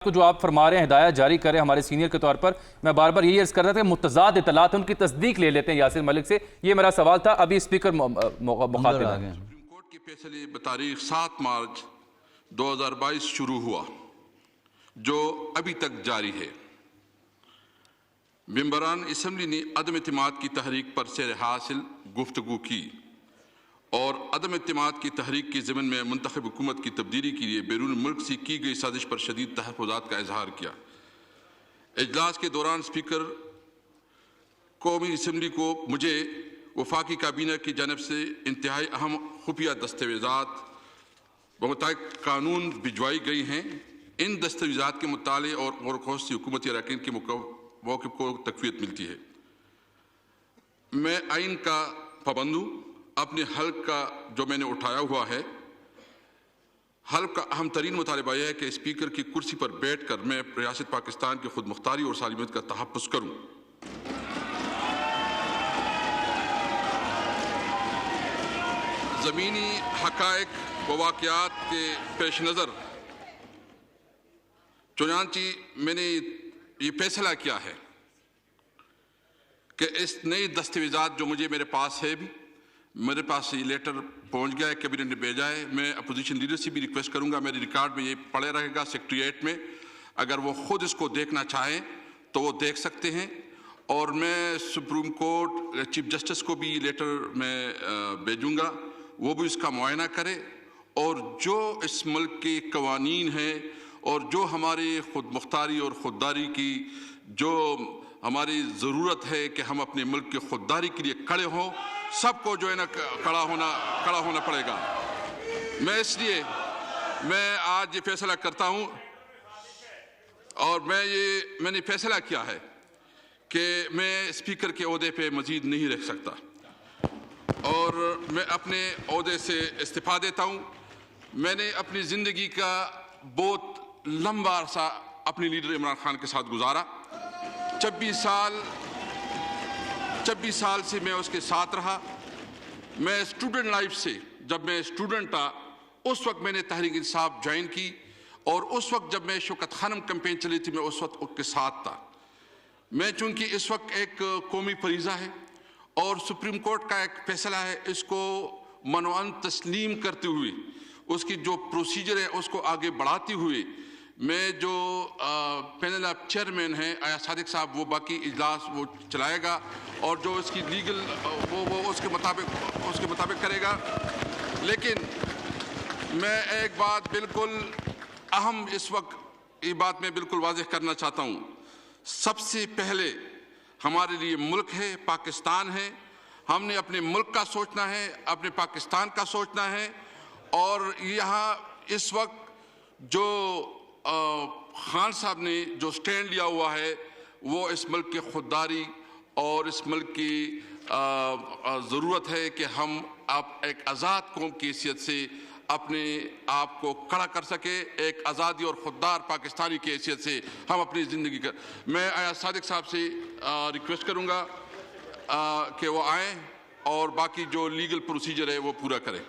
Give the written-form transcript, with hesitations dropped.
को जो आप फरमा रहे हैं, हिदायत जारी करें हमारे सीनियर के तौर पर, मैं बार बार यही अर्ज कर रहा था कि मुतज़ाद इत्तलात उनकी तस्दीक ले लेते हैं यासिर मलिक से। ये मेरा सवाल था। अभी स्पीकर मुखातिब हैं। सुप्रीम कोर्ट के फैसले बतारीख 7 मार्च 2022 शुरू हुआ, जो अभी तक जारी है। मेंबरान असम्बली ने अदम इत्तेमाद की तहरीक पर सर हासिल गुफ्तगू की और अदम इत्तेमाद की तहरीक के ज़मन में मुंतखब हुकूमत की तब्दीली के लिए बैरून मुल्क से की गई साजिश पर शदीद तहफ़्फ़ुज़ात का इजहार किया। इजलास के दौरान स्पीकर कौमी असम्बली को मुझे वफाकी काबीना की जानब से इंतहाई अहम खुफिया दस्तावेज़ात बमुताबिक कानून भिजवाई गई हैं। इन दस्तावेज़ात के मुताले और गौर से हुकूमती अरकान के मौक़िफ़ को तक़वियत मिलती है। मैं आइन का पाबंद हूँ। अपने हल्क का जो मैंने उठाया हुआ है, हल्क का अहम तरीन मुतालबा यह है कि स्पीकर की कुर्सी पर बैठ कर मैं रियासत पाकिस्तान की खुद मुख्तारी और सालिमियत का तहफ़्फ़ुज़ करूँ। ज़मीनी हक़ाइक़ व वाक़यात के पेश नज़र चुनांची मैंने ये फैसला किया है कि इस नई दस्तावेज़ात जो मेरे पास है, भी मेरे पास ये लेटर पहुंच गया है, कैबिनेट ने भेजा है। मैं अपोजिशन लीडर से भी रिक्वेस्ट करूंगा, मेरे रिकॉर्ड में ये पड़े रहेगा सेक्रेटरीट में, अगर वो खुद इसको देखना चाहें तो वो देख सकते हैं। और मैं सुप्रीम कोर्ट चीफ जस्टिस को भी ये लेटर मैं भेजूंगा, वो भी इसका मुआयना करे और जो इस मुल्क के कवानीन हैं और जो हमारे खुद मुख्तारी और खुददारी की जो हमारी ज़रूरत है कि हम अपने मुल्क की खुददारी के लिए खड़े हों, सबको जो है ना खड़ा होना पड़ेगा। इसलिए मैं आज ये फैसला करता हूँ और मैंने फैसला किया है कि मैं स्पीकर के ओहदे पे मजीद नहीं रह सकता और मैं अपने ओहदे से इस्तीफ़ा देता हूँ। मैंने अपनी ज़िंदगी का बहुत लंबा अरसा अपने लीडर इमरान खान के साथ गुजारा। 26 साल से मैं उसके साथ रहा। मैं स्टूडेंट लाइफ से, जब मैं स्टूडेंट था उस वक्त मैंने तहरीक इंसाफ ज्वाइन की और उस वक्त जब मैं शौकत खानम कैंपेन चली थी मैं उस वक्त उसके साथ था। मैं चूंकि इस वक्त एक कौमी फरीज़ा है और सुप्रीम कोर्ट का एक फैसला है, इसको मनोअन तस्लीम करते हुए उसकी जो प्रोसीजर है उसको आगे बढ़ाते हुए मैं जो पैनल ऑफ चेयरमैन हैं आया सादिक साहब, वो बाकी इजलास वो चलाएगा और जो इसकी लीगल वो उसके मुताबिक करेगा। लेकिन मैं एक बात बिल्कुल अहम इस वक्त ये बात मैं बिल्कुल वाज़ेह करना चाहता हूँ। सबसे पहले हमारे लिए मुल्क है, पाकिस्तान है। हमने अपने मुल्क का सोचना है, अपने पाकिस्तान का सोचना है। और यहाँ इस वक्त जो खान साहब ने जो स्टैंड लिया हुआ है वो इस मुल्क की खुददारी और इस मुल्क की ज़रूरत है कि हम आप एक आज़ाद कौम की हैसियत से अपने आप को खड़ा कर सके, एक आज़ादी और खुददार पाकिस्तानी की हैसियत से हम अपनी ज़िंदगी का। मैं आया सादिक साहब से रिक्वेस्ट करूँगा कि वो आएँ और बाकी जो लीगल प्रोसीजर है वो पूरा करें।